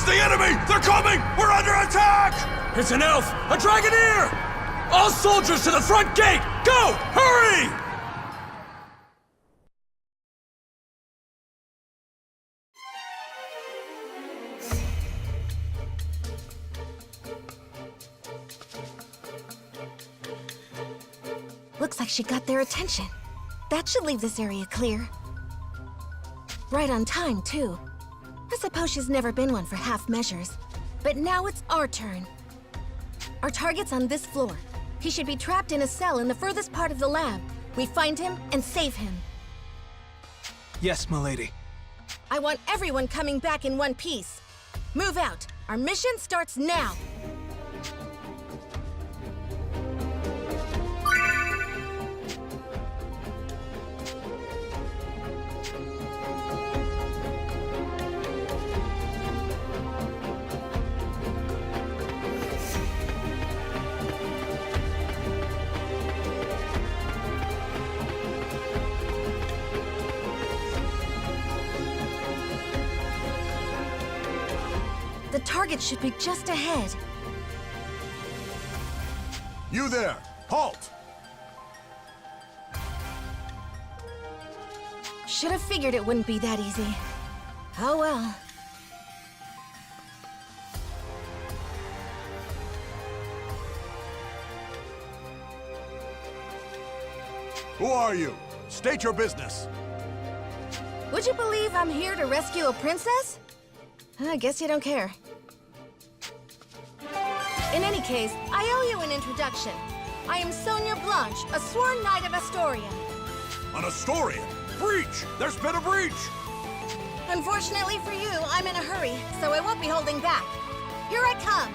the enemy! They're coming! We're under attack! It's an elf! A dragoneer! All soldiers to the front gate! Go! Hurry! Looks like she got their attention. That should leave this area clear. Right on time, too. I suppose she's never been one for half measures. But now it's our turn. Our target's on this floor. He should be trapped in a cell in the furthest part of the lab. We find him and save him. Yes, milady. I want everyone coming back in one piece. Move out. Our mission starts now. The target should be just ahead. You there! Halt! Should have figured it wouldn't be that easy. Oh well. Who are you? State your business. Would you believe I'm here to rescue a princess? I guess you don't care. In any case, I owe you an introduction. I am Sonia Blanche, a sworn knight of Astoria. An Astorian? Breach! There's been a breach! Unfortunately for you, I'm in a hurry, so I won't be holding back. Here I come!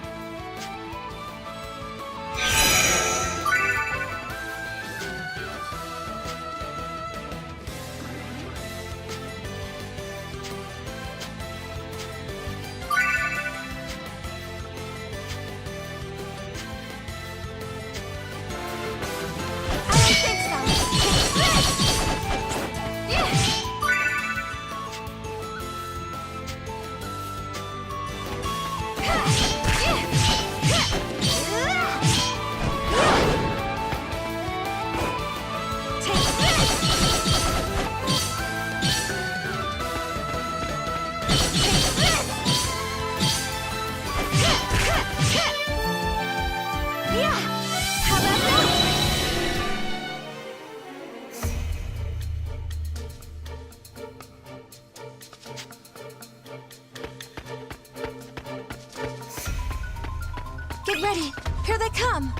Get ready! Here they come!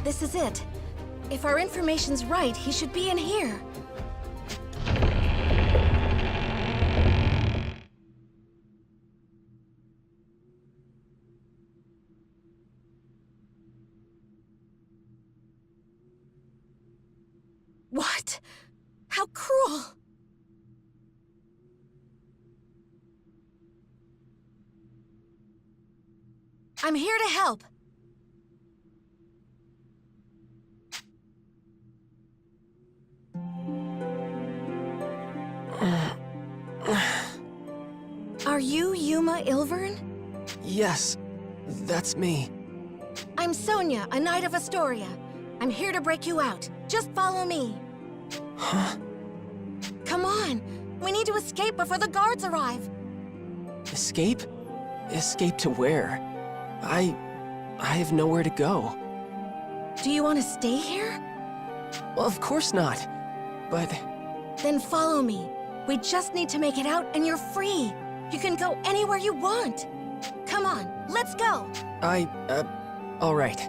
This is it. If our information's right, he should be in here. What? How cruel! I'm here to help. Are you Yuma Ilvern? Yes, that's me. I'm Sonia, a Knight of Astoria. I'm here to break you out. Just follow me. Huh? Come on. We need to escape before the guards arrive. Escape? Escape to where? I have nowhere to go. Do you want to stay here? Well, of course not. But Then follow me. We just need to make it out and you're free. You can go anywhere you want. Come on, let's go. all right.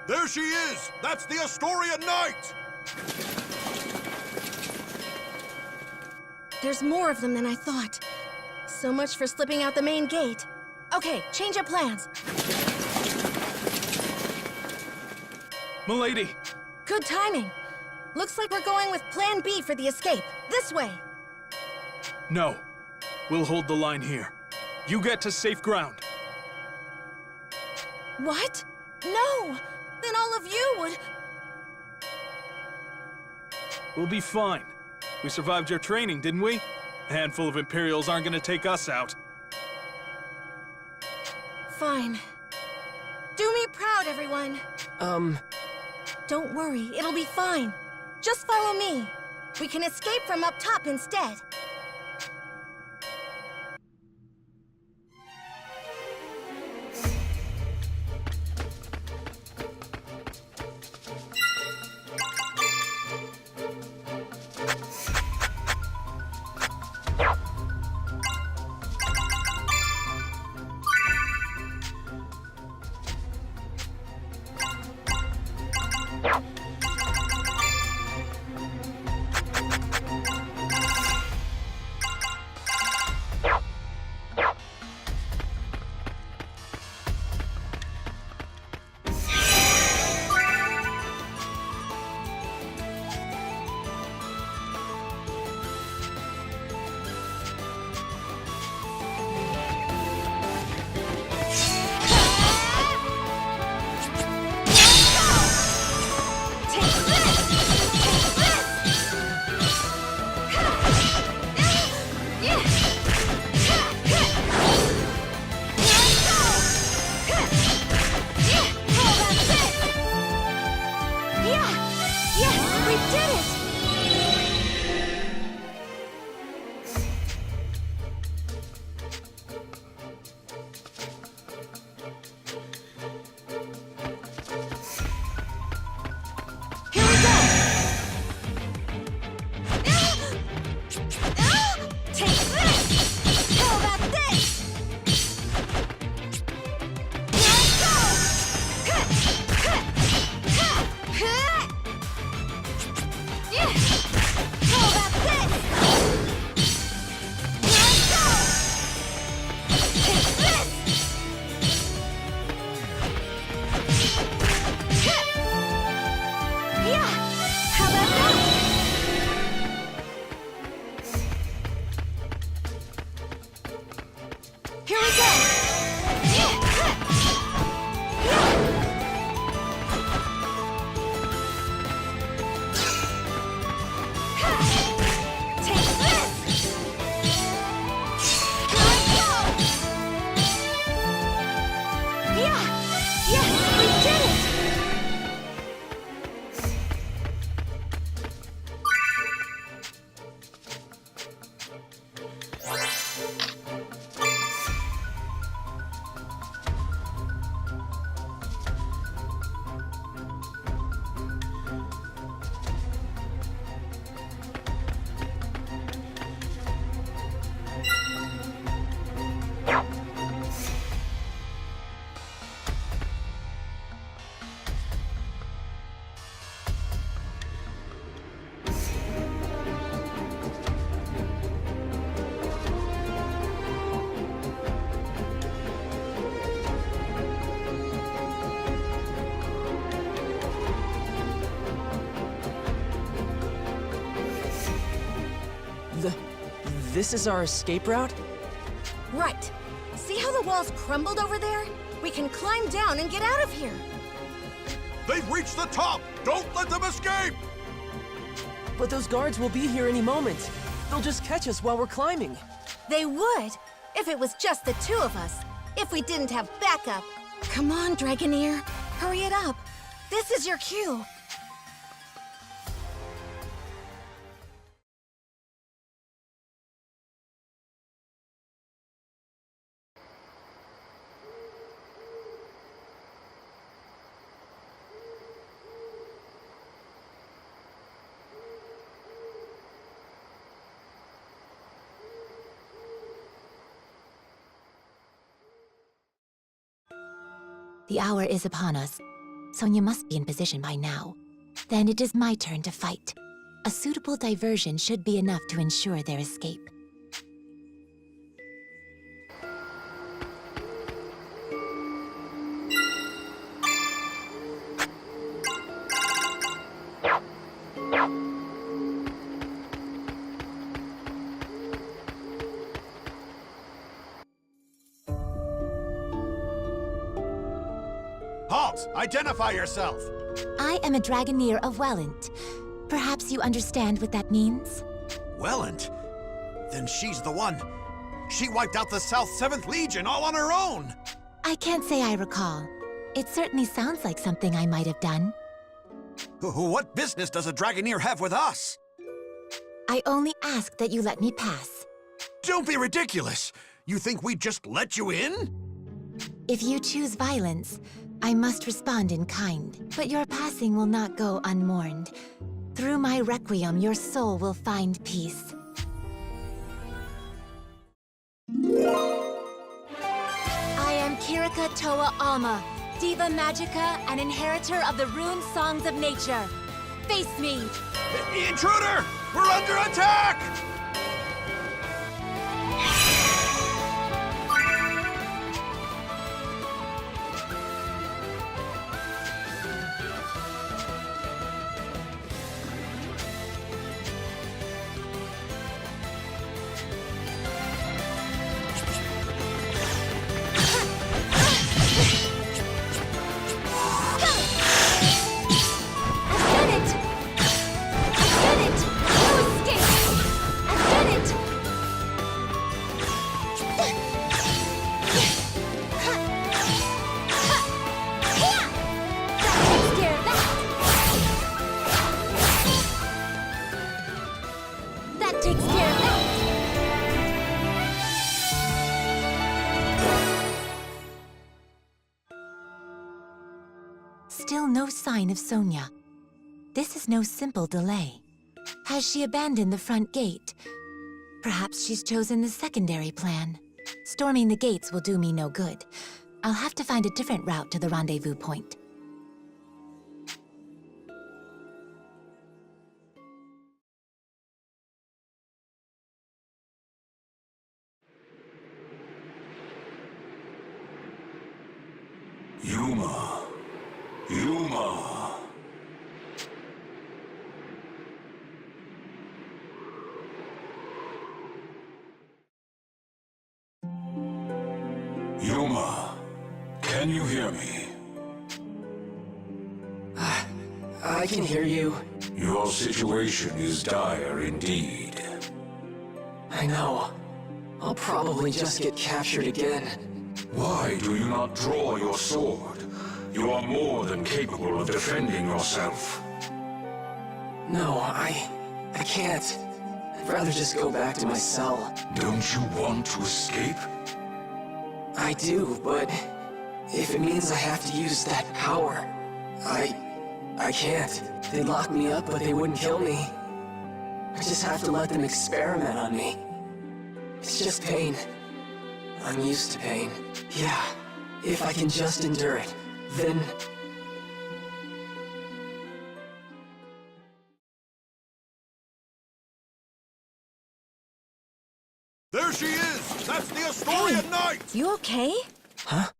There she is! That's the Astoria Knight! There's more of them than I thought. So much for slipping out the main gate. Okay, change of plans. Milady! Good timing. Looks like we're going with Plan B for the escape. This way. No. We'll hold the line here. You get to safe ground. What? No! Then all of you would... We'll be fine. We survived your training, didn't we? A handful of Imperials aren't gonna take us out. Fine. Do me proud, everyone. Don't worry, it'll be fine. Just follow me. We can escape from up top instead. This is our escape route? Right. See how the walls crumbled over there? We can climb down and get out of here. They've reached the top! Don't let them escape! But those guards will be here any moment. They'll just catch us while we're climbing. They would, if it was just the two of us. If we didn't have backup. Come on, Dragoneer. Hurry it up. This is your cue. The hour is upon us. Sonia must be in position by now. Then it is my turn to fight. A suitable diversion should be enough to ensure their escape. Halt! Identify yourself! I am a Dragoneer of Welland. Perhaps you understand what that means? Welland? Then she's the one. She wiped out the South 7th Legion all on her own! I can't say I recall. It certainly sounds like something I might have done. What business does a Dragoneer have with us? I only ask that you let me pass. Don't be ridiculous! You think we'd just let you in? If you choose violence, I must respond in kind. But your passing will not go unmourned. Through my requiem, your soul will find peace. I am Kirika Toa Alma, Diva Magica and inheritor of the rune songs of nature. Face me! Intruder! We're under attack! Still no sign of Sonia. This is no simple delay. Has she abandoned the front gate? Perhaps she's chosen the secondary plan. Storming the gates will do me no good. I'll have to find a different route to the rendezvous point. Yuma. Yuma. Yuma, can you hear me? I can hear you. Your situation is dire indeed. I know. I'll probably just get captured again. Why do you not draw your sword? You are more than capable of defending yourself. No, I can't. I'd rather just go back to my cell. Don't you want to escape? I do, but if it means I have to use that power, I can't. They'd lock me up, but they wouldn't kill me. I just have to let them experiment on me. It's just pain. I'm used to pain. Yeah, if I can just endure it, then... There she is! That's the Astorian Knight! You okay? Huh?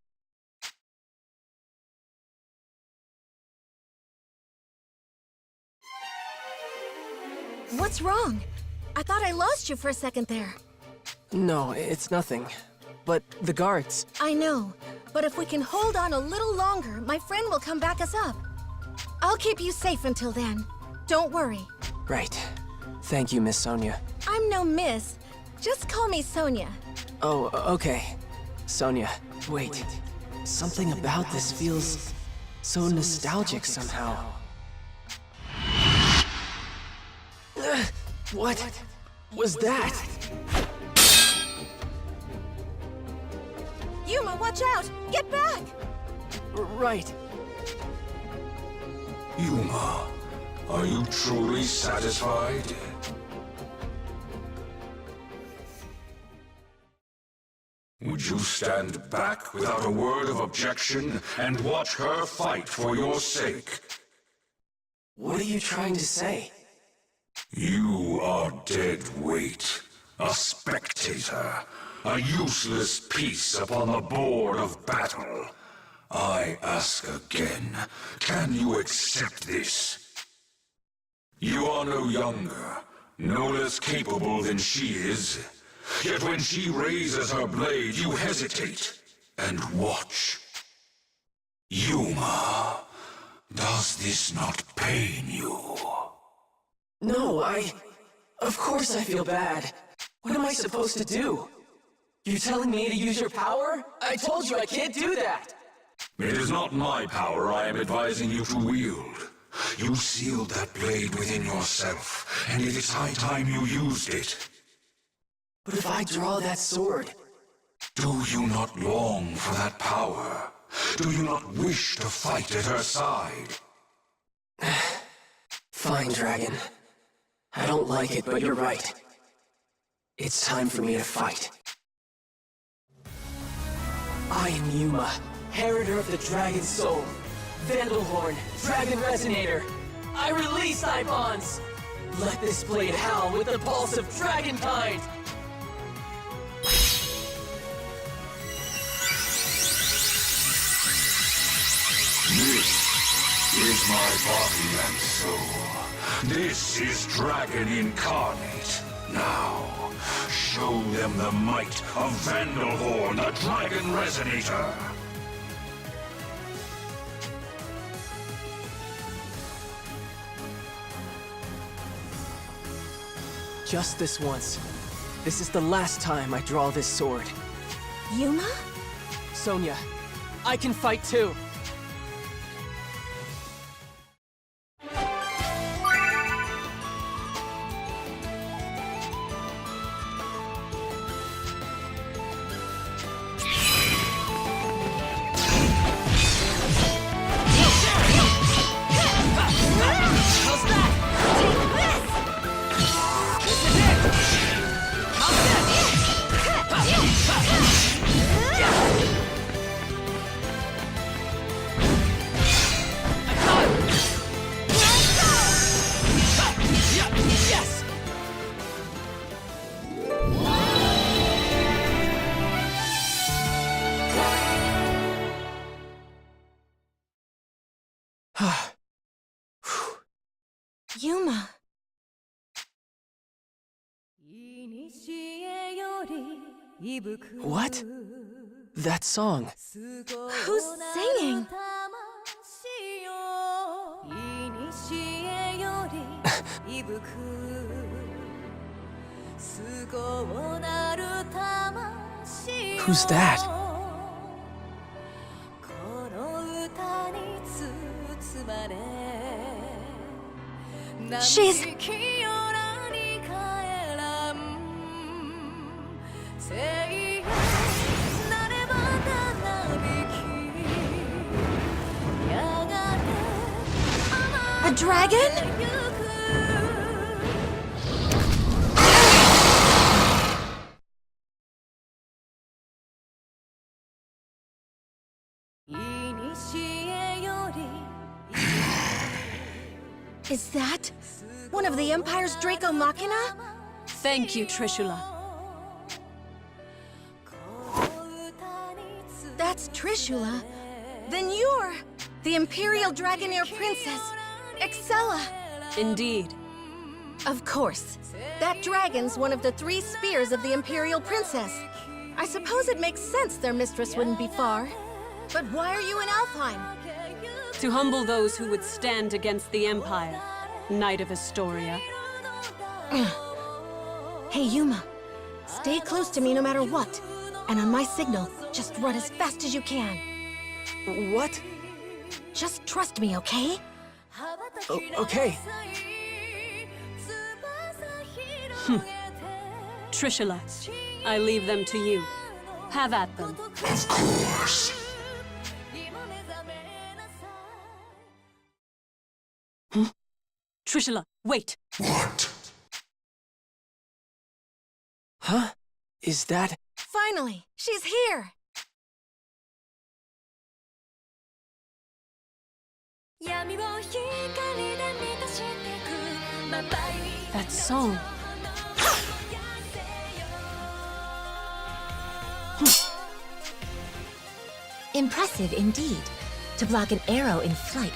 What's wrong? I thought I lost you for a second there. No, it's nothing. But the guards... I know, but if we can hold on a little longer, my friend will come back us up. I'll keep you safe until then. Don't worry. Right. Thank you, Miss Sonia. I'm no miss. Just call me Sonia. Oh, okay. Sonia, wait. Something about this feels so nostalgic somehow. What was that? Yuma, watch out! Get back! Right. Yuma, are you truly satisfied? Would you stand back without a word of objection and watch her fight for your sake? What are you trying to say? You are dead weight, a spectator, a useless piece upon the board of battle. I ask again, can you accept this? You are no younger, no less capable than she is. Yet when she raises her blade, you hesitate and watch. Yuma, does this not pain you? No, Of course I feel bad. What am I supposed to do? You telling me to use your power? I told you I can't do that! It is not my power I am advising you to wield. You sealed that blade within yourself, and it is high time you used it. But if I draw that sword... Do you not long for that power? Do you not wish to fight at her side? Fine, Dragon. I don't like it, but you're right. It's time for me to fight. I am Yuma, Heriter of the Dragon Soul. Vandalhorn, Dragon Resonator. I release thy bonds! Let this blade howl with the pulse of dragonkind! This is my body and soul. This is Dragon Incarnate. Now, show them the might of Vandalhorn, the Dragon Resonator. Just this once. This is the last time I draw this sword. Yuma? Sonia, I can fight too! Yuma. What? That song. Who's singing? Who's that? She's... a dragon? Is that one of the Empire's Draco Machina? Thank you, Trishula. That's Trishula. Then you're the Imperial Dragonair Princess, Excella. Indeed. Of course. That dragon's one of the 3 spears of the Imperial Princess. I suppose it makes sense their mistress wouldn't be far. But why are you in Alfheim? To humble those who would stand against the Empire, Knight of Astoria. Hey, Yuma. Stay close to me no matter what. And on my signal, just run as fast as you can. What? Just trust me, okay? Okay. Trishula, I leave them to you. Have at them. Of course. Trishula, wait! What? Huh? Is that... Finally, she's here! That song. Impressive indeed, to block an arrow in flight.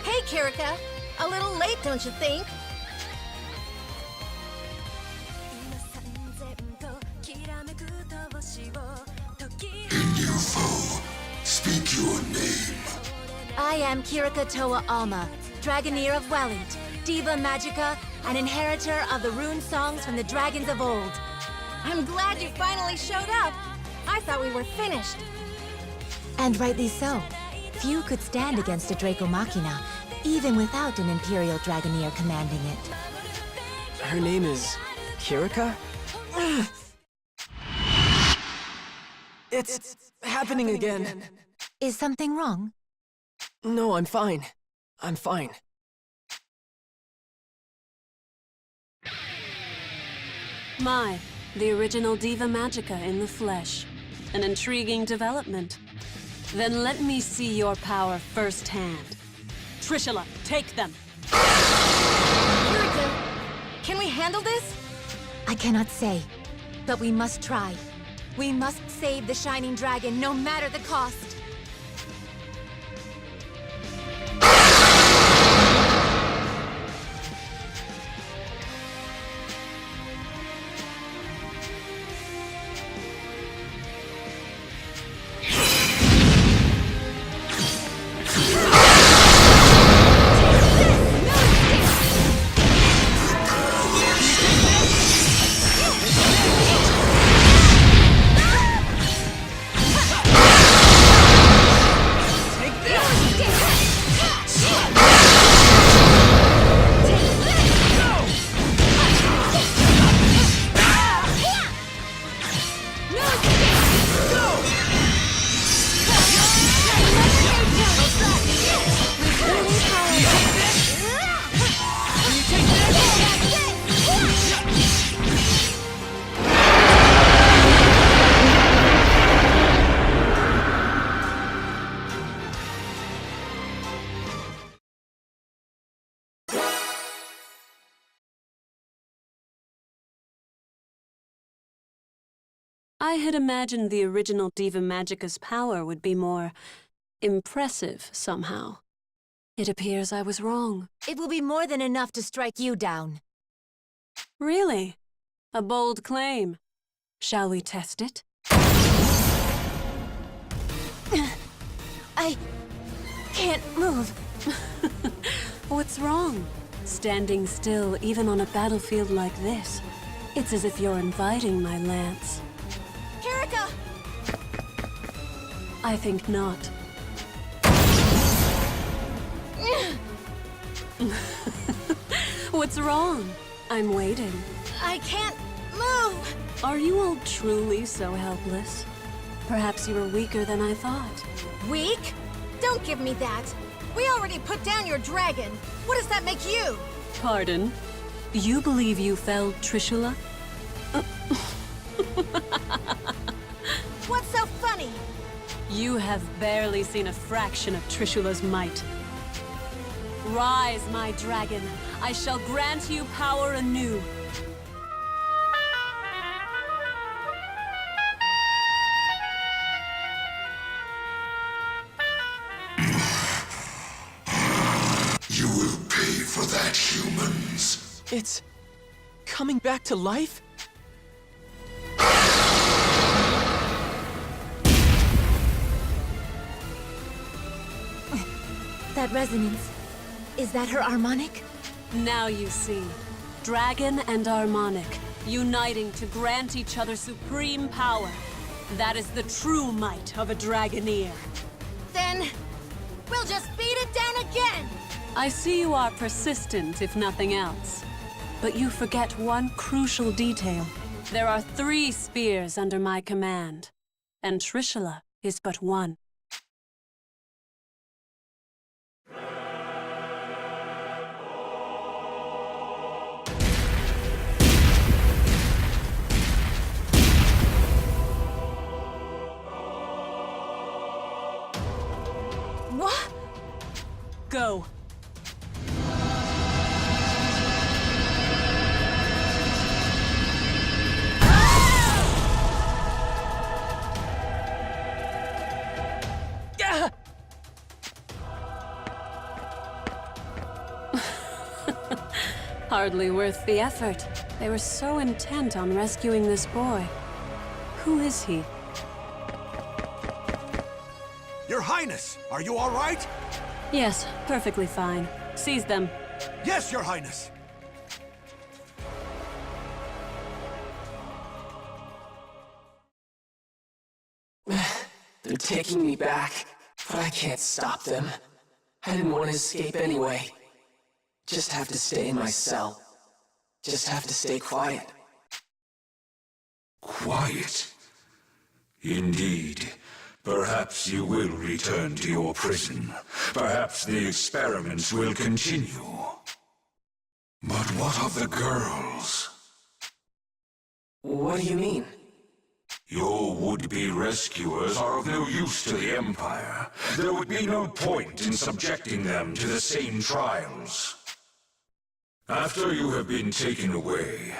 Hey, Kirika! A little late, don't you think? In you, foe. Speak your name. I am Kirika Toa Alma, Dragoneer of Wellight, Diva Magica, and inheritor of the rune songs from the dragons of old. I'm glad you finally showed up. I thought we were finished. And rightly so. Few could stand against a Draco Machina, even without an Imperial Dragoneer commanding it. Her name is... Kirika? It's happening again. Is something wrong? No, I'm fine. I'm fine. My, the original Diva Magica in the flesh. An intriguing development. Then let me see your power firsthand. Trishula, take them! Kirika, can we handle this? I cannot say, but we must try. We must save the Shining Dragon, no matter the cost. I had imagined the original Diva Magica's power would be more impressive somehow. It appears I was wrong. It will be more than enough to strike you down. Really? A bold claim. Shall we test it? I can't move. What's wrong? Standing still, even on a battlefield like this. It's as if you're inviting my lance. Kirika! I think not. What's wrong? I'm waiting. I can't move! Are you all truly so helpless? Perhaps you were weaker than I thought. Weak? Don't give me that. We already put down your dragon. What does that make you? Pardon? You believe you felled Trishula? What's so funny? You have barely seen a fraction of Trishula's might. Rise, my dragon. I shall grant you power anew. You will pay for that, humans. It's... coming back to life? That resonance. Is that her harmonic? Now you see. Dragon and Harmonic, uniting to grant each other supreme power. That is the true might of a Dragoneer. Then, we'll just beat it down again! I see you are persistent, if nothing else. But you forget one crucial detail. There are 3 spears under my command, and Trishula is but one. What? Go. Hardly worth the effort. They were so intent on rescuing this boy. Who is he? Your Highness, are you all right? Yes, perfectly fine. Seize them. Yes, Your Highness. They're taking me back, but I can't stop them. I didn't want to escape anyway. Just have to stay in my cell. Just have to stay quiet. Quiet? Indeed. Perhaps you will return to your prison. Perhaps the experiments will continue. But what of the girls? What do you mean? Your would-be rescuers are of no use to the Empire. There would be no point in subjecting them to the same trials. After you have been taken away,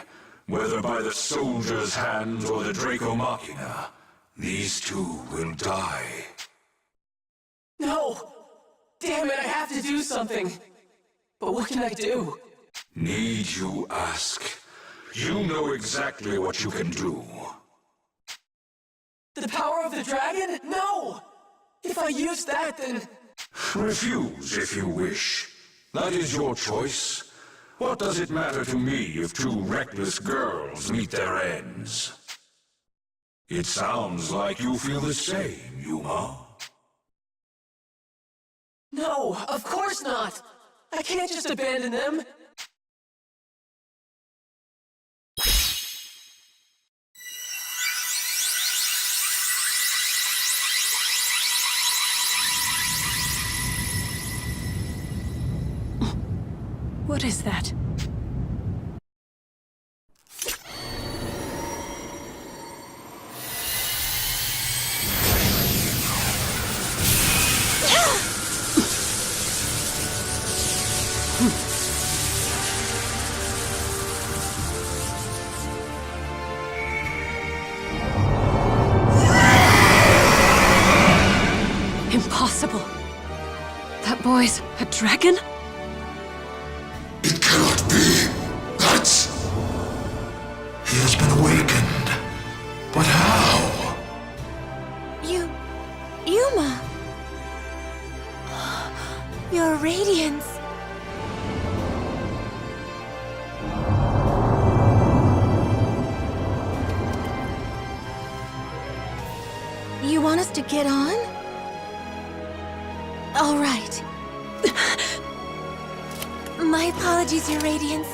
whether by the soldier's hand or the Draco Machina, these 2 will die. No! Damn it, I have to do something! But what can I do? Need you ask? You know exactly what you can do. The power of the dragon? No! If I use that, then... Refuse if you wish. That is your choice. What does it matter to me if 2 reckless girls meet their ends? It sounds like you feel the same, Yuma. No, of course not! I can't just abandon them! What is that? Impossible. That boy's a dragon? It cannot be. That's... He has been awakened. But how? Yuma! Your radiance! You want us to get on? All right. My apologies, Your Radiance.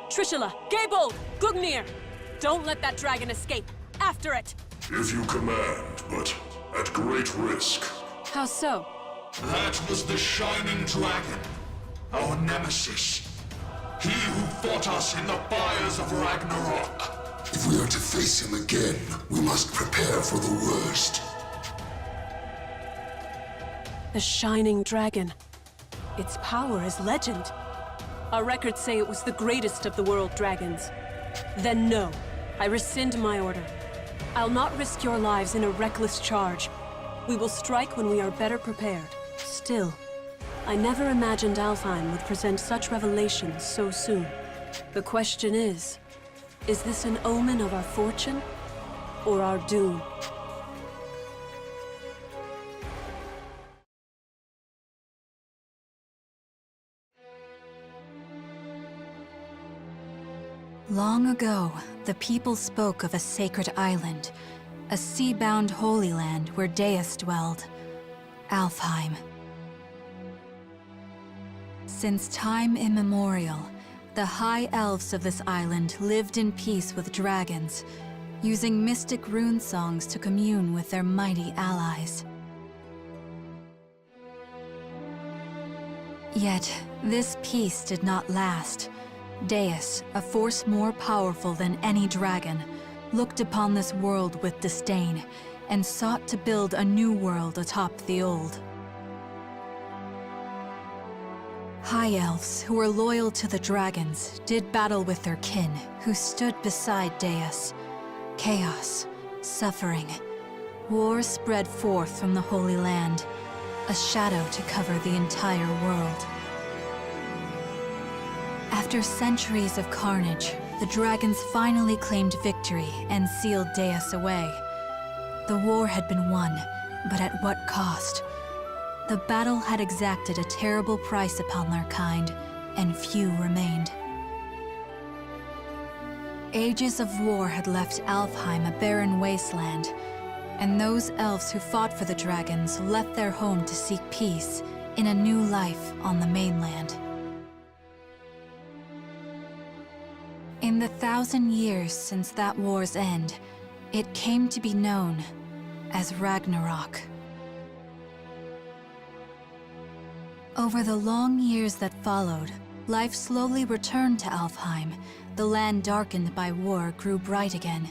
Trishula, Gaybold, Gugnir! Don't let that dragon escape! After it! If you command, but at great risk. How so? That was the Shining Dragon, our nemesis. He who fought us in the fires of Ragnarok. If we are to face him again, we must prepare for the worst. The Shining Dragon. Its power is legend. Our records say it was the greatest of the world dragons. Then no, I rescind my order. I'll not risk your lives in a reckless charge. We will strike when we are better prepared. Still, I never imagined Alfheim would present such revelations so soon. The question is this an omen of our fortune or our doom? Long ago, the people spoke of a sacred island, a sea-bound holy land where Deus dwelled, Alfheim. Since time immemorial, the high elves of this island lived in peace with dragons, using mystic rune songs to commune with their mighty allies. Yet, this peace did not last. Deus, a force more powerful than any dragon, looked upon this world with disdain and sought to build a new world atop the old. High elves who were loyal to the dragons did battle with their kin, who stood beside Deus. Chaos, suffering, war spread forth from the Holy Land, a shadow to cover the entire world. After centuries of carnage, the dragons finally claimed victory and sealed Deus away. The war had been won, but at what cost? The battle had exacted a terrible price upon their kind, and few remained. Ages of war had left Alfheim a barren wasteland, and those elves who fought for the dragons left their home to seek peace in a new life on the mainland. In the 1,000 years since that war's end, it came to be known as Ragnarok. Over the long years that followed, life slowly returned to Alfheim. The land darkened by war grew bright again,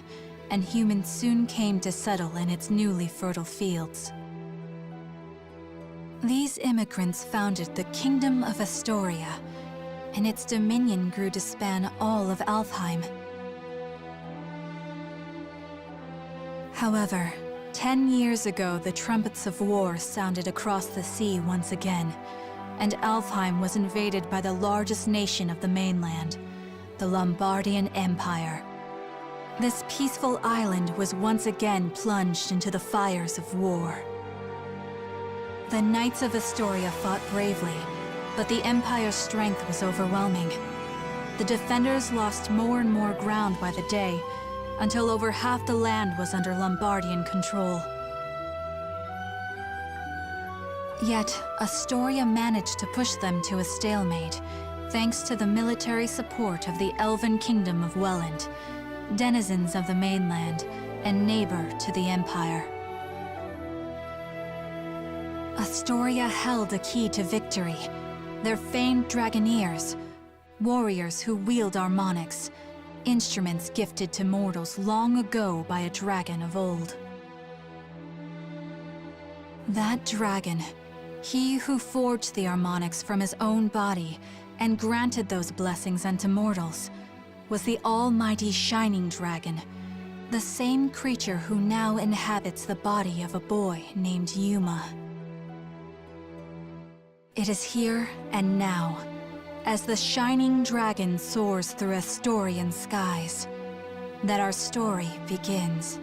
and humans soon came to settle in its newly fertile fields. These immigrants founded the Kingdom of Astoria, and its dominion grew to span all of Alfheim. However, 10 years ago, the trumpets of war sounded across the sea once again, and Alfheim was invaded by the largest nation of the mainland, the Lombardian Empire. This peaceful island was once again plunged into the fires of war. The Knights of Astoria fought bravely, but the Empire's strength was overwhelming. The defenders lost more and more ground by the day, until over half the land was under Lombardian control. Yet, Astoria managed to push them to a stalemate, thanks to the military support of the Elven Kingdom of Welland, denizens of the mainland, and neighbor to the Empire. Astoria held a key to victory. Their famed Dragoneers, warriors who wield harmonics, instruments gifted to mortals long ago by a dragon of old. That dragon, he who forged the harmonics from his own body and granted those blessings unto mortals, was the almighty Shining Dragon, the same creature who now inhabits the body of a boy named Yuma. It is here and now, as the Shining Dragon soars through Astorian skies, that our story begins.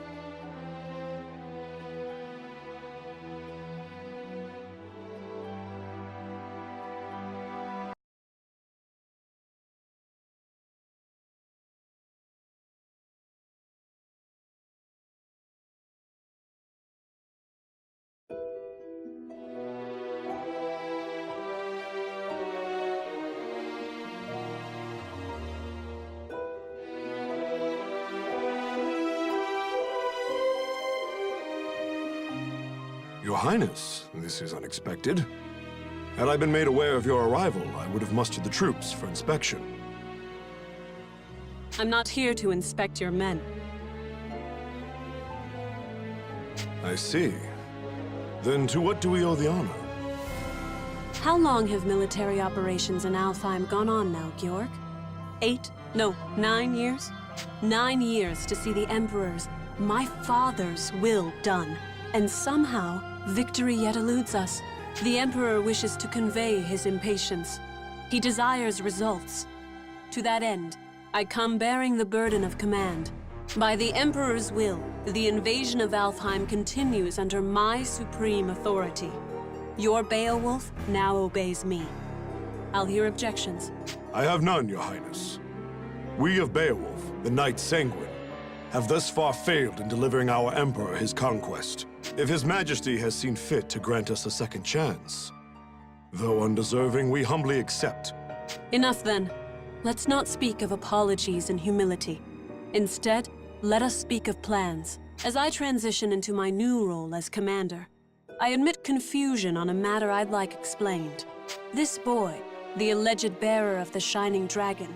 Your Highness, this is unexpected. Had I been made aware of your arrival, I would have mustered the troops for inspection. I'm not here to inspect your men. I see. Then to what do we owe the honor? How long have military operations in Alfheim gone on now, Georg? 9 years? 9 years to see the Emperor's, my father's will done. And somehow, victory yet eludes us. The Emperor wishes to convey his impatience. He desires results. To that end, I come bearing the burden of command. By the Emperor's will, the invasion of Alfheim continues under my supreme authority. Your Beowulf now obeys me. I'll hear objections. I have none, Your Highness. We of Beowulf, the Knight Sanguine, have thus far failed in delivering our Emperor his conquest. If His Majesty has seen fit to grant us a second chance, though undeserving, we humbly accept. Enough then. Let's not speak of apologies and humility. Instead, let us speak of plans. As I transition into my new role as commander, I admit confusion on a matter I'd like explained. This boy, the alleged bearer of the Shining Dragon.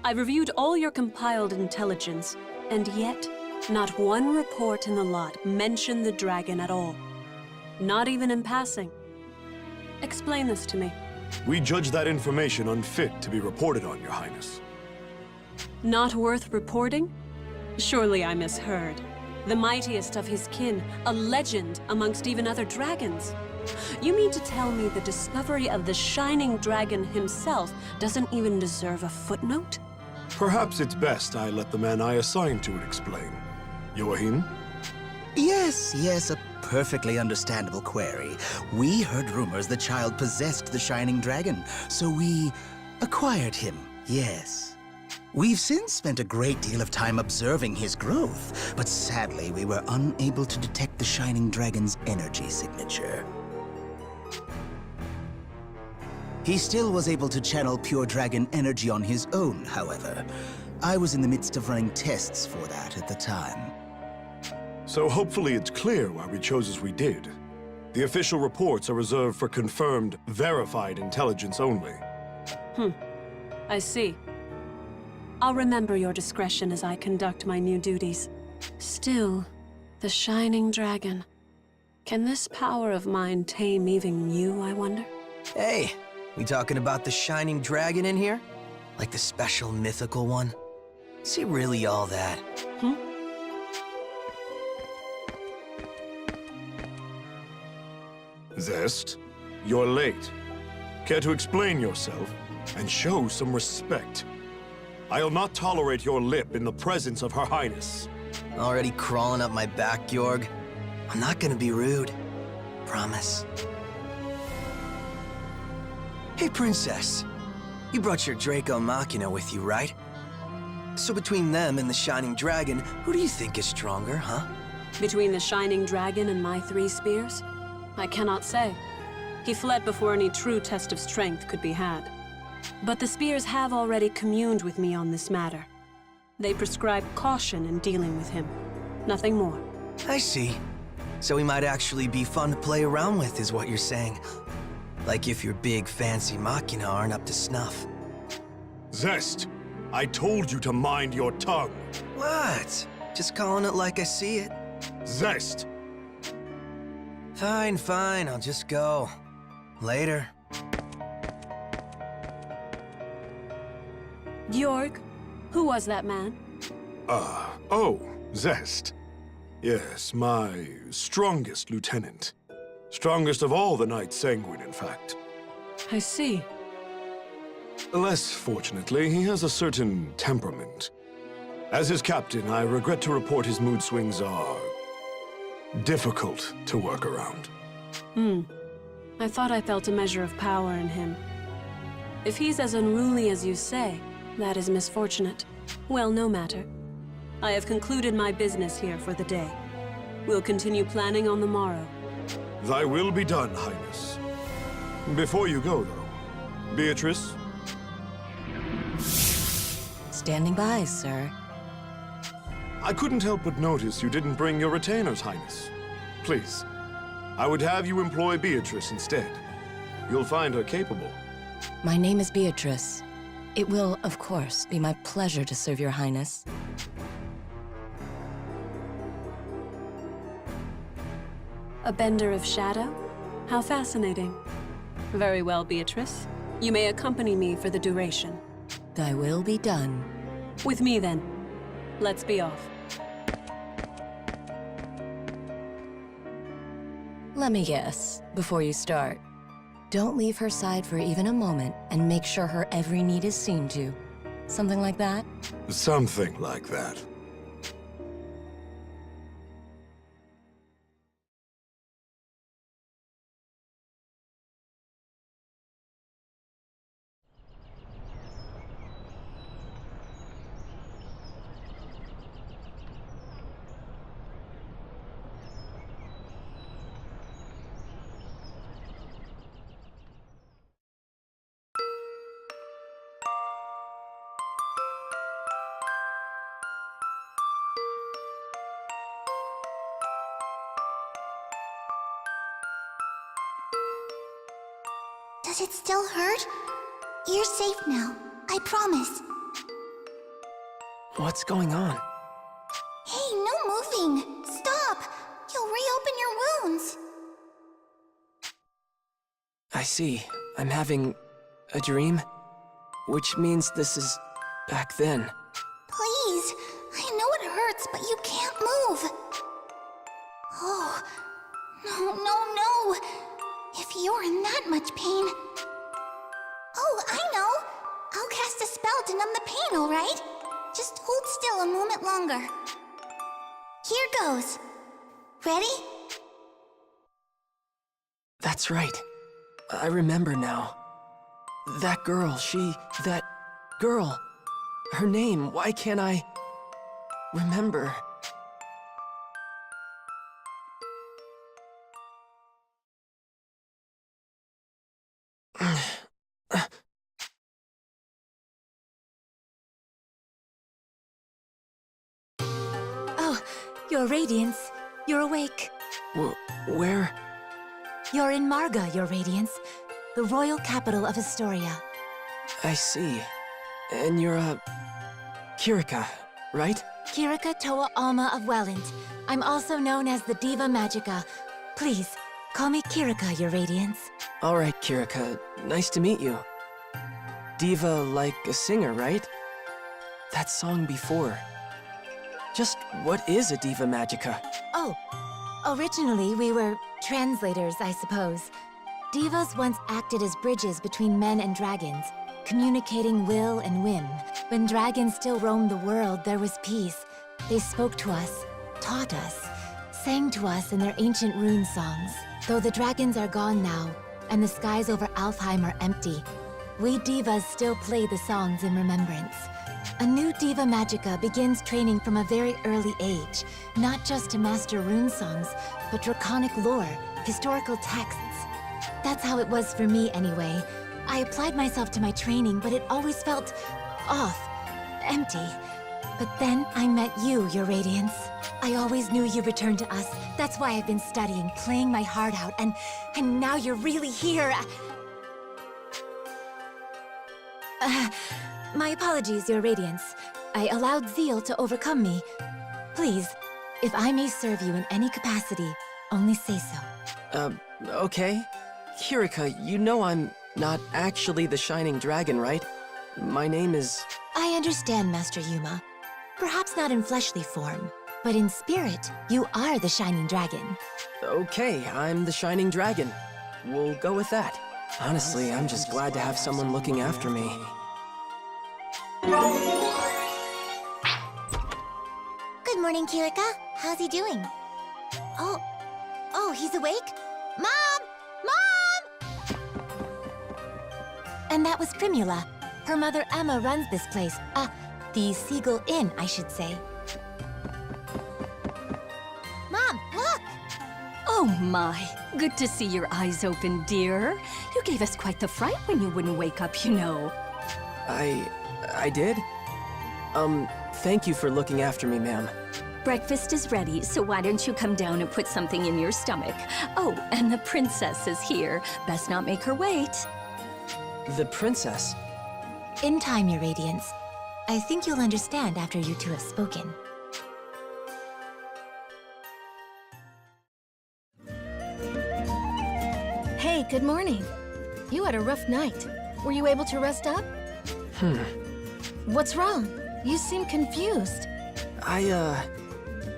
I've reviewed all your compiled intelligence, and yet, not one report in the lot mentioned the dragon at all. Not even in passing. Explain this to me. We judge that information unfit to be reported on, Your Highness. Not worth reporting? Surely I misheard. The mightiest of his kin, a legend amongst even other dragons. You mean to tell me the discovery of the Shining Dragon himself doesn't even deserve a footnote? Perhaps it's best I let the man I assigned to it explain. Joachim? Yes, a perfectly understandable query. We heard rumors the child possessed the Shining Dragon, so we acquired him, yes. We've since spent a great deal of time observing his growth, but sadly we were unable to detect the Shining Dragon's energy signature. He still was able to channel pure dragon energy on his own, however. I was in the midst of running tests for that at the time. So hopefully it's clear why we chose as we did. The official reports are reserved for confirmed, verified intelligence only. I see. I'll remember your discretion as I conduct my new duties. Still, the Shining Dragon. Can this power of mine tame even you, I wonder? Hey, we talking about the Shining Dragon in here? Like the special mythical one? Is he really all that? Zest, you're late. Care to explain yourself and show some respect? I'll not tolerate your lip in the presence of Her Highness. Already crawling up my back, Georg? I'm not gonna be rude. Promise. Hey, Princess. You brought your Draco Machina with you, right? So between them and the Shining Dragon, who do you think is stronger, huh? Between the Shining Dragon and my 3 spears? I cannot say. He fled before any true test of strength could be had. But the spears have already communed with me on this matter. They prescribe caution in dealing with him. Nothing more. I see. So he might actually be fun to play around with, is what you're saying. Like if your big, fancy Machina aren't up to snuff. Zest, I told you to mind your tongue. What? Just calling it like I see it. Zest! Fine, I'll just go. Later. Georg, who was that man? Oh, Zest. Yes, my strongest lieutenant. Strongest of all the Knights Sanguine, in fact. I see. Less fortunately, he has a certain temperament. As his captain, I regret to report his mood swings are difficult to work around. I thought I felt a measure of power in him. If he's as unruly as you say, that is misfortunate. Well, no matter. I have concluded my business here for the day. We'll continue planning on the morrow. Thy will be done, Highness. Before you go, though, Beatrice? Standing by, sir. I couldn't help but notice you didn't bring your retainers, Highness. Please, I would have you employ Beatrice instead. You'll find her capable. My name is Beatrice. It will, of course, be my pleasure to serve your highness. A bender of shadow? How fascinating. Very well, Beatrice. You may accompany me for the duration. Thy will be done. With me, then. Let's be off. Let me guess, before you start. Don't leave her side for even a moment, and make sure her every need is seen to. Something like that? Something like that. Does it still hurt? You're safe now. I promise. What's going on? Hey, no moving! Stop! You'll reopen your wounds! I see. I'm having a dream? Which means this is back then. Please! I know it hurts, but you can't move! Oh, no! If you're in that much pain... Oh, I know! I'll cast a spell to numb the pain, alright? Just hold still a moment longer. Here goes. Ready? That's right. I remember now. That girl, that girl. Her name, why can't I remember? Oh, Your Radiance. You're awake. Where? You're in Marga, Your Radiance, the royal capital of Astoria. I see. And you're Kirika, right? Kirika Toa Alma of Welland. I'm also known as the Diva Magica. Please, call me Kirika, Your Radiance. All right, Kirika. Nice to meet you. Diva like a singer, right? That song before. Just what is a Diva Magica? Oh, originally we were translators, I suppose. Divas once acted as bridges between men and dragons, communicating will and whim. When dragons still roamed the world, there was peace. They spoke to us, taught us, sang to us in their ancient rune songs. Though the dragons are gone now, and the skies over Alfheim are empty, we divas still play the songs in remembrance. A new Diva Magica begins training from a very early age, not just to master rune songs, but draconic lore, historical texts. That's how it was for me anyway. I applied myself to my training, but it always felt off, empty. But then I met you, Your Radiance. I always knew you returned to us. That's why I've been studying, playing my heart out, and now you're really here. My apologies, Your Radiance. I allowed zeal to overcome me. Please, if I may serve you in any capacity, only say so. Okay. Kirika, you know I'm not actually the Shining Dragon, right? My name is... I understand, Master Yuma. Perhaps not in fleshly form, but in spirit, you are the Shining Dragon. Okay, I'm the Shining Dragon. We'll go with that. Honestly, I'm just glad to have someone looking after me. Good morning, Kirika. How's he doing? Oh, he's awake? Mom! And that was Primula. Her mother Emma runs this place. The Seagull Inn, I should say. Mom, look! Oh my, good to see your eyes open, dear. You gave us quite the fright when you wouldn't wake up, you know. I did? Thank you for looking after me, ma'am. Breakfast is ready, so why don't you come down and put something in your stomach? Oh, and the princess is here. Best not make her wait. The princess? In time, Your Radiance. I think you'll understand after you two have spoken. Hey, good morning. You had a rough night. Were you able to rest up? What's wrong? You seem confused.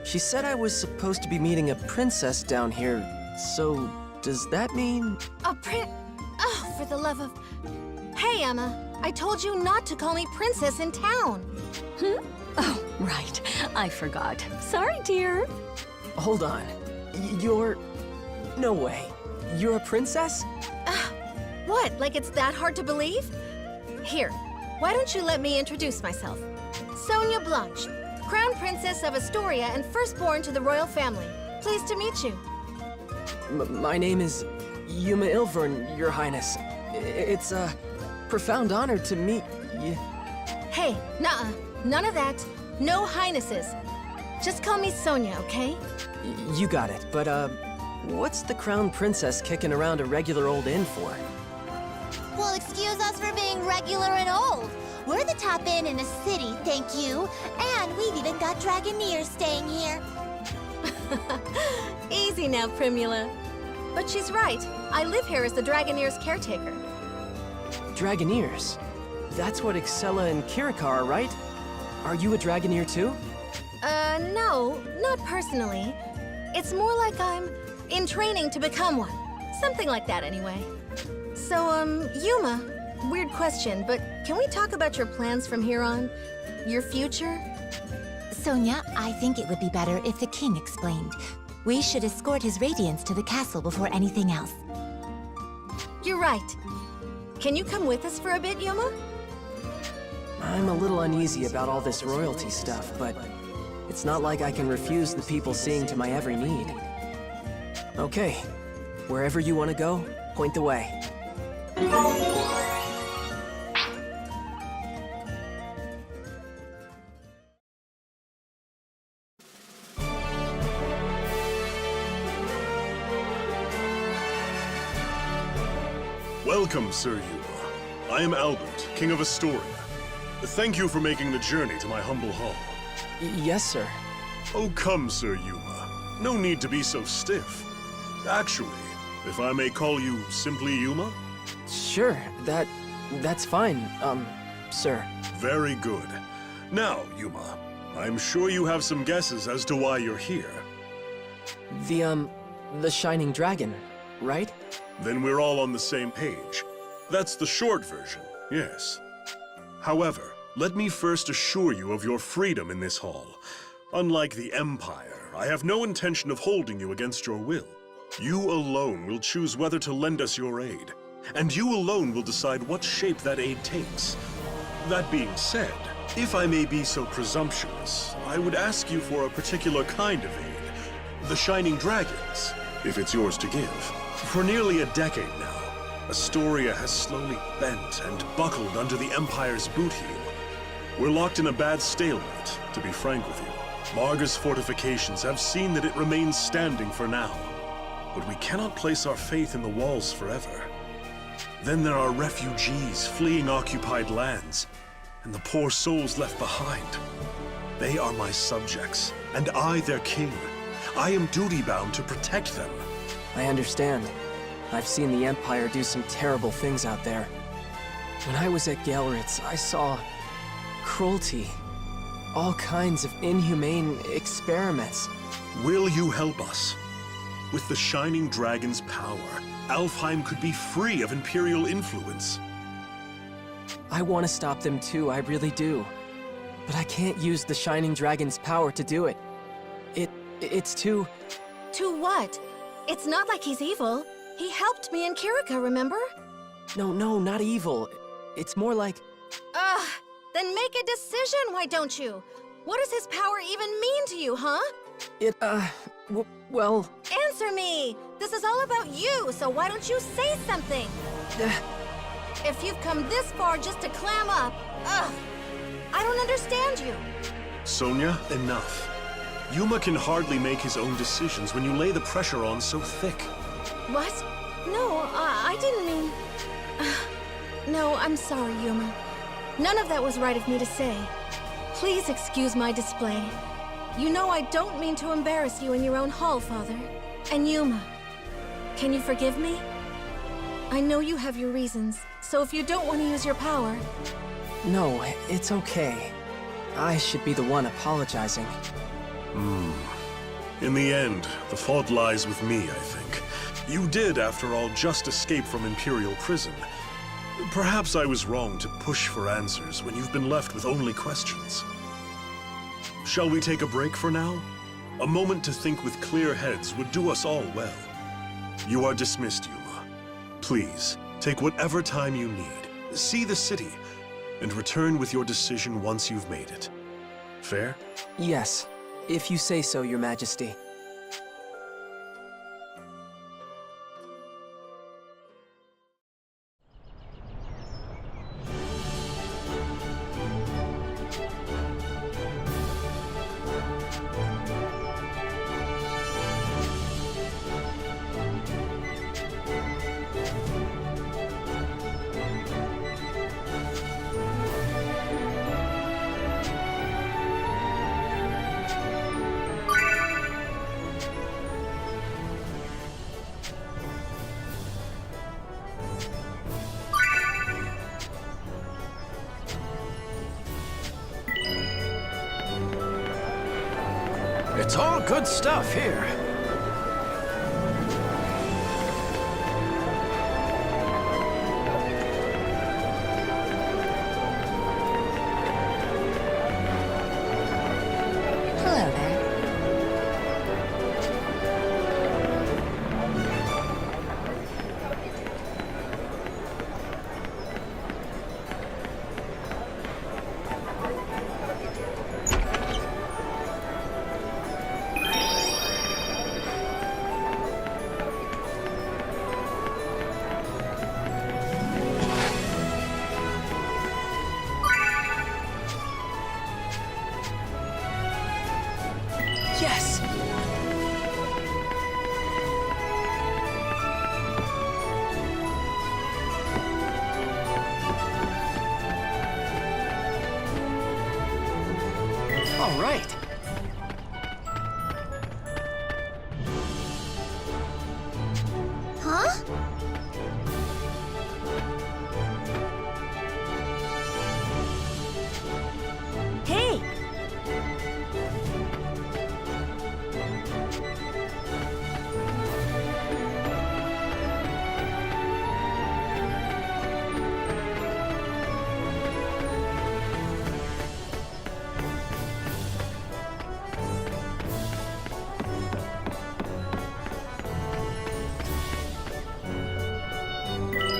She said I was supposed to be meeting a princess down here So, does that mean... Oh, for the love of... Hey, Emma. I told you not to call me princess in town. Oh, right. I forgot. Sorry, dear. Hold on. You're... No way. You're a princess? What, like it's that hard to believe? Here, why don't you let me introduce myself? Sonia Blanche, Crown Princess of Astoria and firstborn to the royal family. Pleased to meet you. My name is Yuma Ilvern, Your Highness. It's a profound honor to meet you. Hey, nuh-uh. None of that. No highnesses. Just call me Sonia, okay? You got it, but, what's the Crown Princess kicking around a regular old inn for? Well, excuse us for being regular and old. We're the top inn in the city, thank you. And we've even got Dragoneers staying here. Easy now, Primula. But she's right. I live here as the Dragoneers' caretaker. Dragoneers? That's what Excella and Kirika are, right? Are you a Dragoneer too? No, not personally. It's more like I'm in training to become one. Something like that, anyway. So, Yuma, weird question, but can we talk about your plans from here on? Your future? Sonia, I think it would be better if the king explained. We should escort his radiance to the castle before anything else. You're right. Can you come with us for a bit, Yuma? I'm a little uneasy about all this royalty stuff, but it's not like I can refuse the people seeing to my every need. Okay, wherever you want to go, point the way. Welcome, Sir Yuma. I am Albert, King of Astoria. Thank you for making the journey to my humble hall. Yes, sir. Oh, come, Sir Yuma. No need to be so stiff. Actually, if I may call you simply Yuma? Sure, that's fine, sir. Very good. Now, Yuma, I'm sure you have some guesses as to why you're here. The Shining Dragon, right? Then we're all on the same page. That's the short version, yes. However, let me first assure you of your freedom in this hall. Unlike the Empire, I have no intention of holding you against your will. You alone will choose whether to lend us your aid, and you alone will decide what shape that aid takes. That being said, if I may be so presumptuous, I would ask you for a particular kind of aid. The Shining Dragons, if it's yours to give. For nearly a decade now, Astoria has slowly bent and buckled under the Empire's boot heel. We're locked in a bad stalemate, to be frank with you. Marga's fortifications have seen that it remains standing for now. But we cannot place our faith in the walls forever. Then there are refugees fleeing occupied lands, and the poor souls left behind. They are my subjects, and I their king. I am duty-bound to protect them. I understand. I've seen the Empire do some terrible things out there. When I was at Gelritz, I saw cruelty. All kinds of inhumane experiments. Will you help us? With the Shining Dragon's power, Alfheim could be free of Imperial influence. I want to stop them too, I really do. But I can't use the Shining Dragon's power to do it. It's too... To what? It's not like he's evil. He helped me and Kirika, remember? No, not evil. It's more like... Then make a decision, why don't you? What does his power even mean to you, huh? Well... Answer me! This is all about you, so why don't you say something? If you've come this far just to clam up, I don't understand you. Sonia, enough. Yuma can hardly make his own decisions when you lay the pressure on so thick. What? No, I didn't mean... No, I'm sorry, Yuma. None of that was right of me to say. Please excuse my display. You know I don't mean to embarrass you in your own hall, Father. And Yuma, can you forgive me? I know you have your reasons, so if you don't want to use your power... No, it's okay. I should be the one apologizing. In the end, the fault lies with me, I think. You did, after all, just escape from Imperial prison. Perhaps I was wrong to push for answers when you've been left with only questions. Shall we take a break for now? A moment to think with clear heads would do us all well. You are dismissed, Yuma. Please, take whatever time you need, see the city, and return with your decision once you've made it. Fair? Yes, if you say so, Your Majesty. It's all good stuff here. Hello there. Yes! All right. Huh? Hey!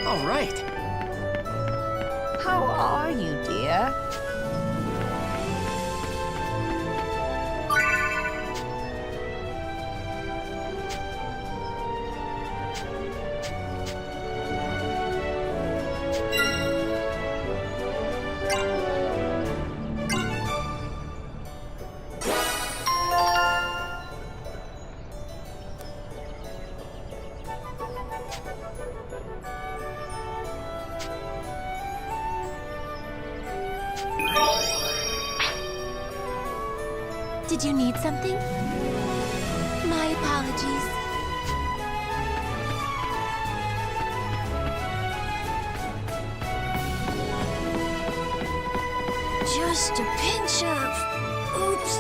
All right. How are you, dear? Did you need something? My apologies. Just a pinch of... Oops.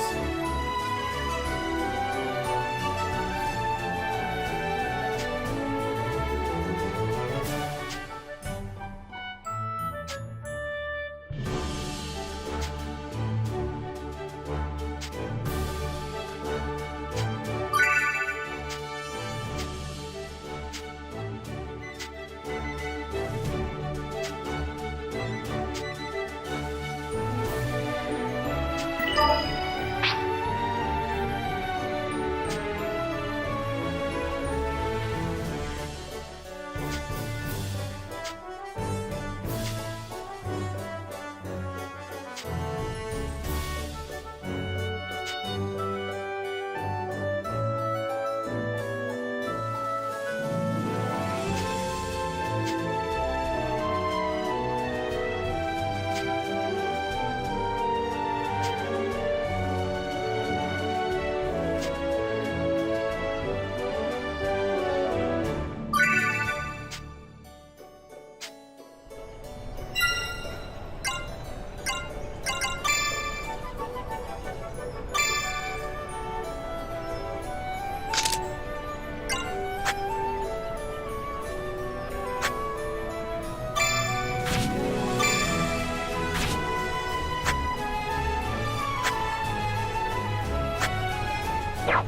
What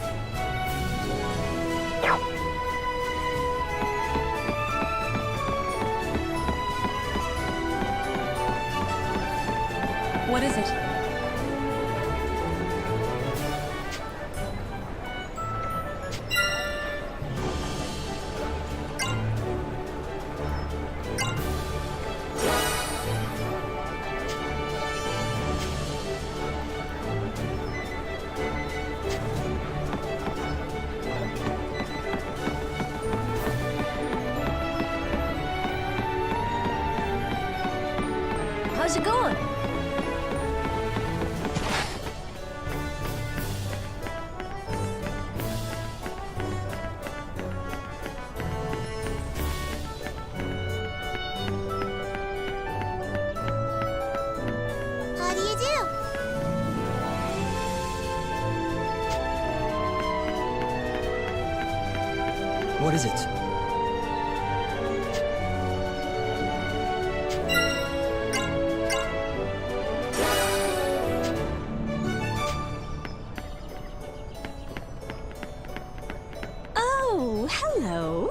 is it? How's it going? How do you do? What is it? Oh, hello.